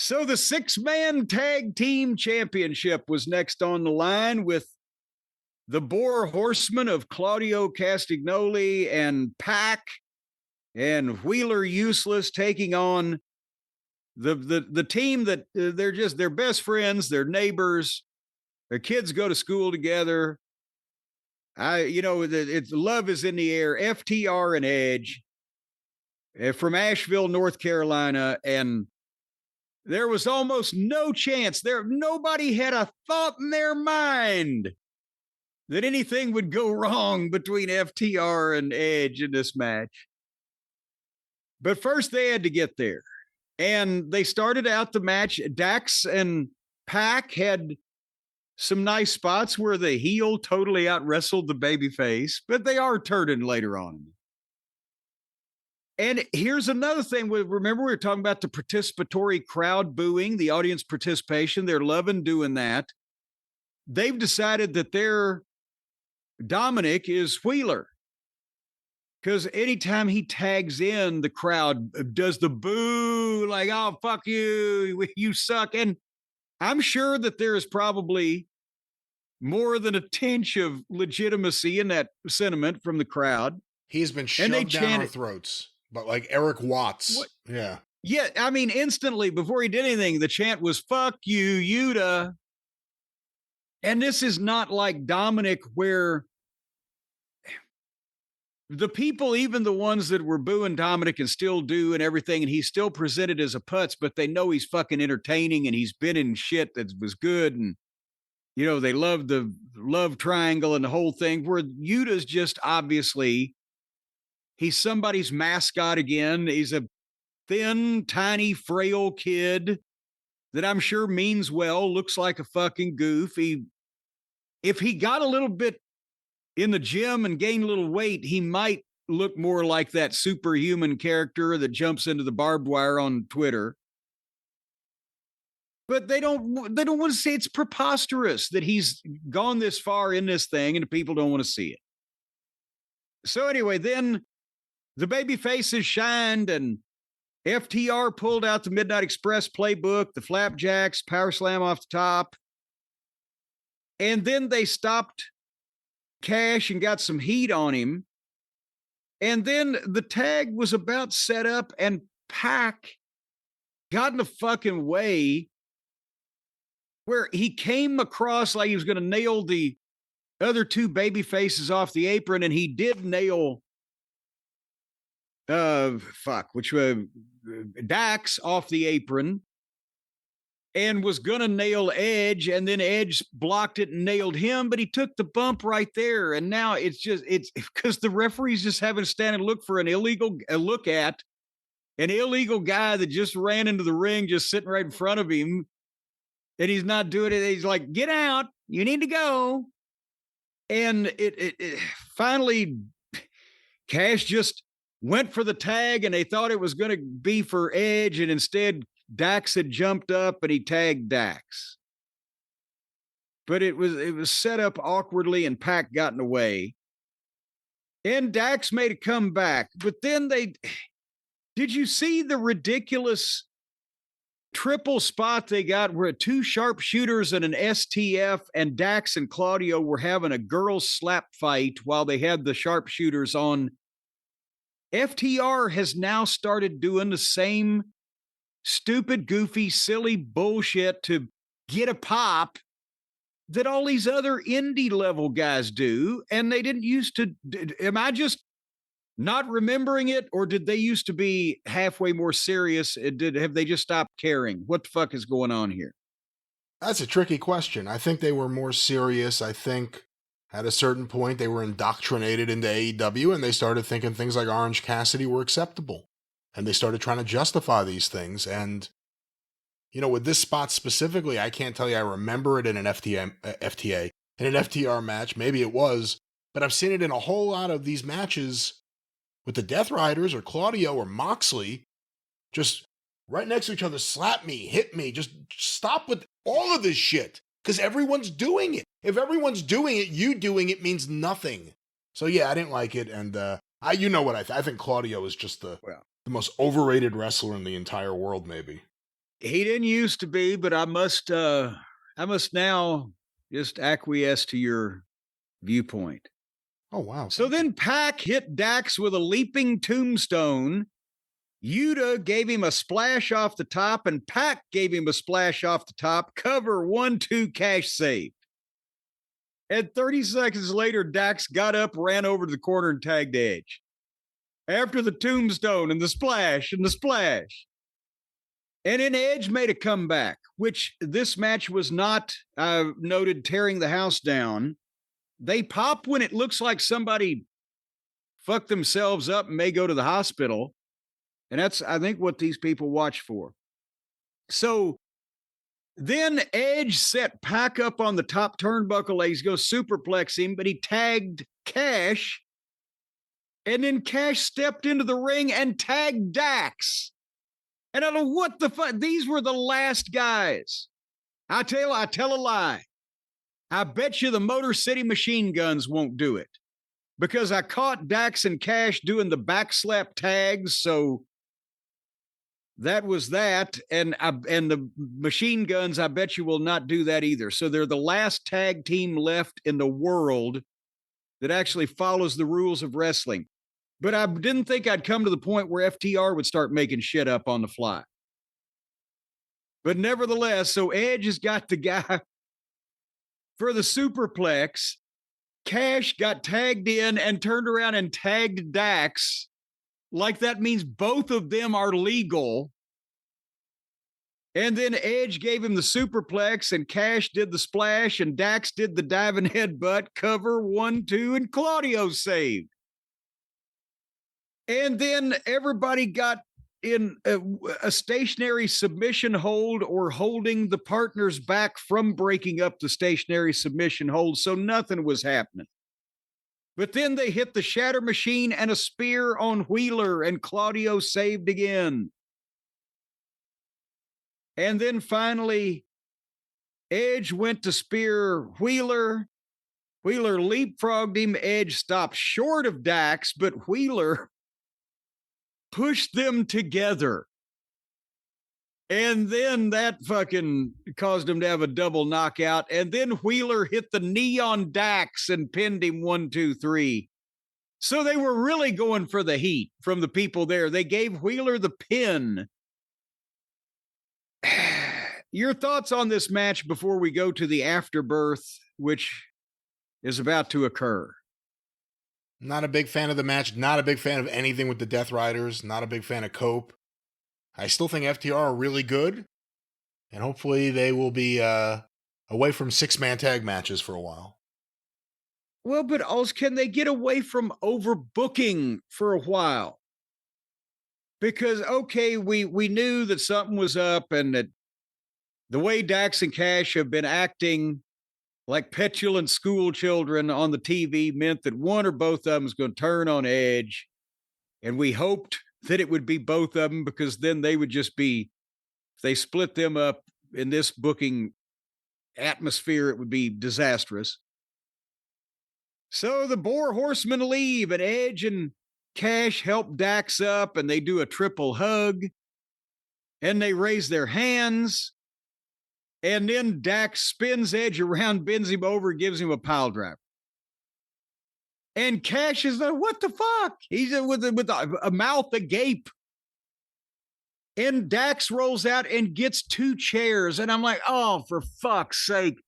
So the six-man tag team championship was next on the line with the Boar Horsemen of Claudio Castagnoli and Pac and Wheeler Useless taking on the team that they're best friends, they're neighbors, their kids go to school together. It's love is in the air. FTR and Edge from Asheville, North Carolina, and there was almost no chance there. Nobody had a thought in their mind that anything would go wrong between FTR and Edge in this match. But first, they had to get there. And they started out the match. Dax and Pac had some nice spots where the heel totally out wrestled the babyface, but they are turning later on. And here's another thing. Remember, we were talking about the participatory crowd booing, the audience participation. They're loving doing that. They've decided that their Dominic is Wheeler. Because anytime he tags in, the crowd does the boo, like, oh, fuck you, you suck. And I'm sure that there is probably more than a tinge of legitimacy in that sentiment from the crowd. He's been shoved down our throats, but like Eric Watts. What? Yeah. Yeah, I mean, instantly, before he did anything, the chant was, fuck you, Yuta. And this is not like Dominic, where the people, even the ones that were booing Dominic and still do and everything, and he's still presented as a putz, but they know he's fucking entertaining and he's been in shit that was good. And, they love the love triangle and the whole thing, where Yuta's just obviously, he's somebody's mascot again. He's a thin, tiny, frail kid that I'm sure means well, looks like a fucking goof. If he got a little bit in the gym and gain a little weight, he might look more like that superhuman character that jumps into the barbed wire on Twitter. But they don't want to say it's preposterous that he's gone this far in this thing and the people don't want to see it. So anyway, then the baby faces shined and FTR pulled out the Midnight Express playbook, the flapjacks, power slam off the top. And then they stopped Cash and got some heat on him. And then the tag was about set up and Pac got in the fucking way, where he came across like he was going to nail the other two baby faces off the apron, and he did nail Dax off the apron, and was going to nail Edge, and then Edge blocked it and nailed him, but he took the bump right there. And now it's because the referee's just having to stand and look for an illegal guy that just ran into the ring, just sitting right in front of him. And he's not doing it. He's like, get out. You need to go. And it finally, Cash just went for the tag, and they thought it was going to be for Edge, and instead Dax had jumped up and he tagged Dax. But it was set up awkwardly, and Pac got in the way. And Dax made a comeback. But then did you see the ridiculous triple spot they got where two sharpshooters and an STF, and Dax and Claudio were having a girls slap fight while they had the sharpshooters on? FTR has now started doing the same stupid, goofy, silly bullshit to get a pop that all these other indie level guys do. And they didn't used to. Am I just not remembering it, or did they used to be halfway more serious? Have they just stopped caring? What the fuck is going on here? That's a tricky question. I think they were more serious. I think at a certain point they were indoctrinated into AEW, and they started thinking things like Orange Cassidy were acceptable. And they started trying to justify these things. And, with this spot specifically, I can't tell you I remember it in an FTA, in an FTR match. Maybe it was, but I've seen it in a whole lot of these matches with the Death Riders or Claudio or Moxley, just right next to each other, slap me, hit me, just stop with all of this shit, because everyone's doing it. If everyone's doing it, you doing it means nothing. So yeah, I didn't like it, and I think Claudio is just the most overrated wrestler in the entire world, maybe. He didn't used to be, but I must now just acquiesce to your viewpoint. Oh, wow. So then Pac hit Dax with a leaping tombstone. Yuta gave him a splash off the top, and Pac gave him a splash off the top. Cover 1-2 cash save. And 30 seconds later, Dax got up, ran over to the corner, and tagged Edge. After the tombstone and the splash and the splash. And then Edge made a comeback, which this match was not noted tearing the house down. They pop when it looks like somebody fucked themselves up and may go to the hospital. And that's, I think, what these people watch for. So then Edge set Pac up on the top turnbuckle. He's go superplex him, but he tagged Cash. And then Cash stepped into the ring and tagged Dax. And I don't know what the fuck. These were the last guys. I tell a lie. I bet you the Motor City Machine Guns won't do it. Because I caught Dax and Cash doing the backslap tags, so that was that. And the Machine Guns, I bet you will not do that either. So they're the last tag team left in the world that actually follows the rules of wrestling. But I didn't think I'd come to the point where FTR would start making shit up on the fly. But nevertheless, so Edge has got the guy for the superplex. Cash got tagged in and turned around and tagged Dax. Like that means both of them are legal. And then Edge gave him the superplex, and Cash did the splash, and Dax did the diving headbutt, cover 1-2, and Claudio saved. And then everybody got in a stationary submission hold or holding the partners back from breaking up the stationary submission hold, so nothing was happening. But then they hit the Shatter Machine and a spear on Wheeler, and Claudio saved again. And then finally, Edge went to spear Wheeler. Wheeler leapfrogged him. Edge stopped short of Dax, but Wheeler pushed them together. And then that fucking caused him to have a double knockout. And then Wheeler hit the knee on Dax and pinned him 1-2-3. So they were really going for the heat from the people there. They gave Wheeler the pin. Your thoughts on this match before we go to the afterbirth, which is about to occur? Not a big fan of the match. Not a big fan of anything with the Death Riders. Not a big fan of Cope. I still think FTR are really good. And hopefully they will be away from 6-man tag matches for a while. Well, but also, can they get away from overbooking for a while? Because, okay, we knew that something was up, and that the way Dax and Cash have been acting like petulant school children on the TV meant that one or both of them was going to turn on Edge. And we hoped that it would be both of them, because then they would just be, if they split them up in this booking atmosphere, it would be disastrous. So the Boar Horsemen leave, and Edge and Cash help Dax up, and they do a triple hug, and they raise their hands. And then Dax spins Edge around, bends him over, gives him a pile driver. And Cash is like, what the fuck? He's with a mouth agape. And Dax rolls out and gets 2 chairs. And I'm like, oh, for fuck's sake.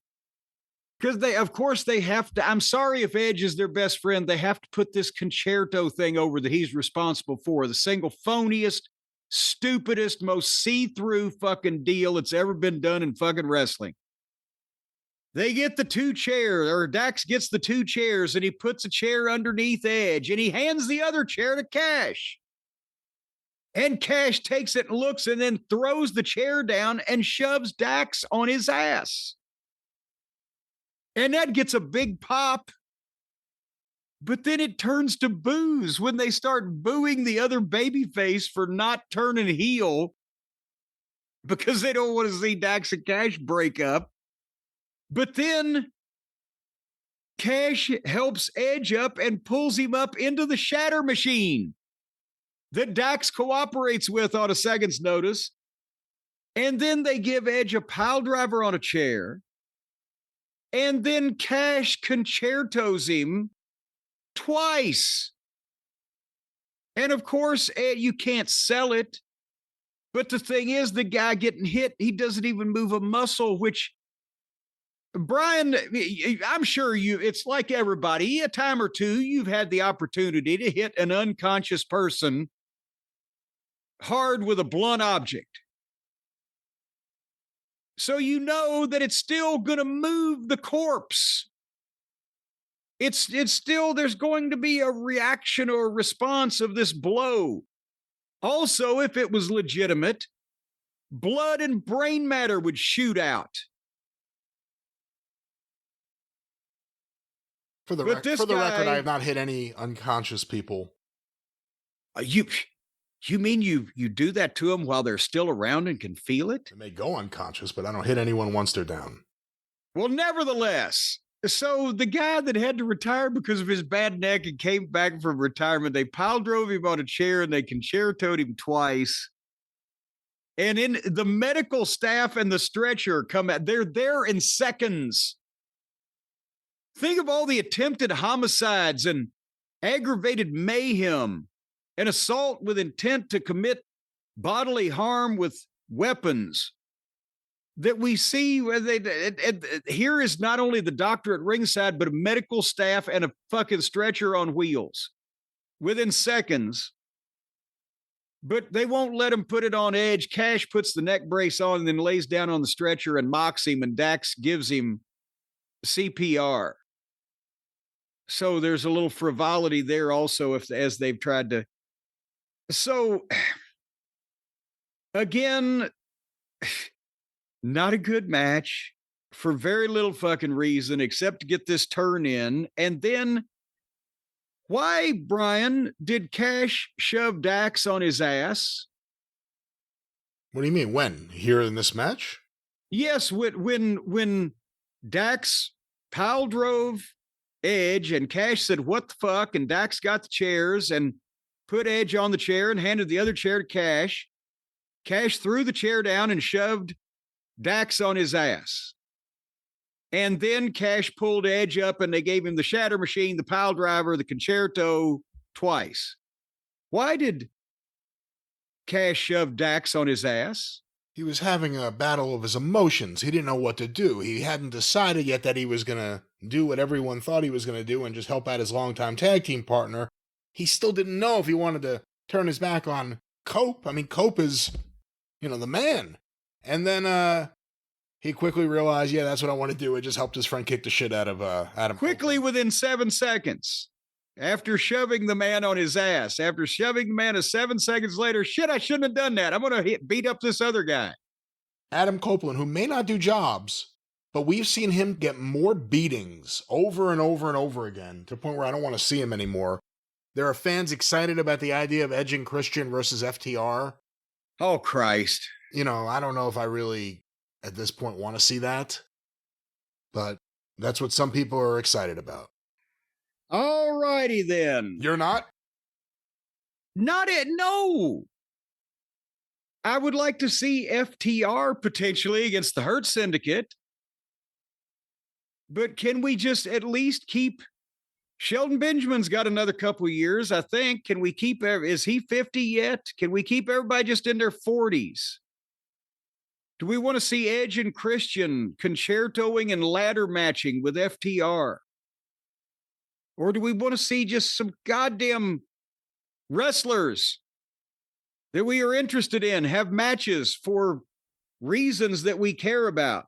Because of course they have to. I'm sorry if Edge is their best friend. They have to put this concerto thing over that he's responsible for. The single phoniest, stupidest, most see-through fucking deal that's ever been done in fucking wrestling. They get the 2 chairs, or Dax gets the 2 chairs, and he puts a chair underneath Edge, and he hands the other chair to Cash. And Cash takes it and looks, and then throws the chair down and shoves Dax on his ass. And that gets a big pop. But then it turns to boos when they start booing the other babyface for not turning heel, because they don't want to see Dax and Cash break up. But then Cash helps Edge up and pulls him up into the Shatter Machine that Dax cooperates with on a second's notice. And then they give Edge a pile driver on a chair. And then Cash concertos him twice. And of course, Ed, you can't sell it. But the thing is, the guy getting hit, he doesn't even move a muscle, which, Brian, I'm sure it's like everybody, a time or two, you've had the opportunity to hit an unconscious person hard with a blunt object. So you know that it's still going to move the corpse. It's still, there's going to be a reaction or a response of this blow. Also, if it was legitimate, blood and brain matter would shoot out. For the record, I have not hit any unconscious people. You mean you do that to them while they're still around and can feel it? They may go unconscious, but I don't hit anyone once they're down. Well, nevertheless, so the guy that had to retire because of his bad neck and came back from retirement, they pile drove him on a chair and they concertoed him twice. And in the medical staff and the stretcher come out, they're there in seconds. Think of all the attempted homicides and aggravated mayhem and assault with intent to commit bodily harm with weapons that we see. Here is not only the doctor at ringside, but a medical staff and a fucking stretcher on wheels within seconds. But they won't let him put it on Edge. Cash puts the neck brace on and then lays down on the stretcher and mocks him, and Dax gives him CPR. So there's a little frivolity there also, as they've tried to. So, again, not a good match for very little fucking reason except to get this turn in. And then, why, Brian, did Cash shove Dax on his ass? What do you mean? When? Here in this match? Yes, when Dax pile drove Edge and Cash said, "What the fuck?" And Dax got the chairs and put Edge on the chair and handed the other chair to Cash. Cash threw the chair down and shoved Dax on his ass. And then Cash pulled Edge up and they gave him the shatter machine, the pile driver, the concerto twice. Why did Cash shove Dax on his ass? He was having a battle of his emotions. He didn't know what to do. He hadn't decided yet that he was going to do what everyone thought he was going to do and just help out his longtime tag team partner. He still didn't know if he wanted to turn his back on Cope. I mean, Cope is, the man. And then he quickly realized, yeah, that's what I want to do. It just helped his friend kick the shit out of Adam. Quickly, Copeland. within 7 seconds, after shoving the man on his ass, after shoving the man 7 seconds later, shit, I shouldn't have done that. I'm going to beat up this other guy. Adam Copeland, who may not do jobs, but we've seen him get more beatings over and over and over again to the point where I don't want to see him anymore. There are fans excited about the idea of Edge and Christian versus FTR. Oh, Christ. I don't know if I really, at this point, want to see that. But that's what some people are excited about. All righty, then. You're not? Not it, no. I would like to see FTR potentially against the Hurt Syndicate. But can we just at least keep... Shelton Benjamin's got another couple of years, I think. Can we keep... Is he 50 yet? Can we keep everybody just in their 40s? Do we want to see Edge and Christian concertoing and ladder matching with FTR? Or do we want to see just some goddamn wrestlers that we are interested in have matches for reasons that we care about?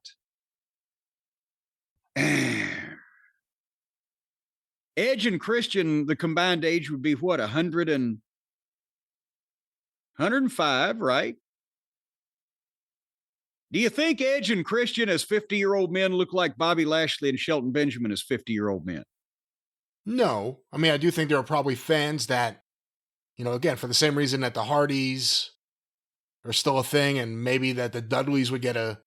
Edge and Christian, the combined age would be what, 105, right? Do you think Edge and Christian as 50-year-old men look like Bobby Lashley and Shelton Benjamin as 50-year-old men? No. I mean, I do think there are probably fans that, again, for the same reason that the Hardys are still a thing and maybe that the Dudleys would get a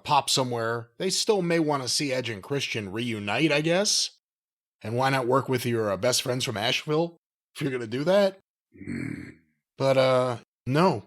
pop somewhere, they still may want to see Edge and Christian reunite, I guess. And why not work with your best friends from Asheville if you're going to do that? But, no.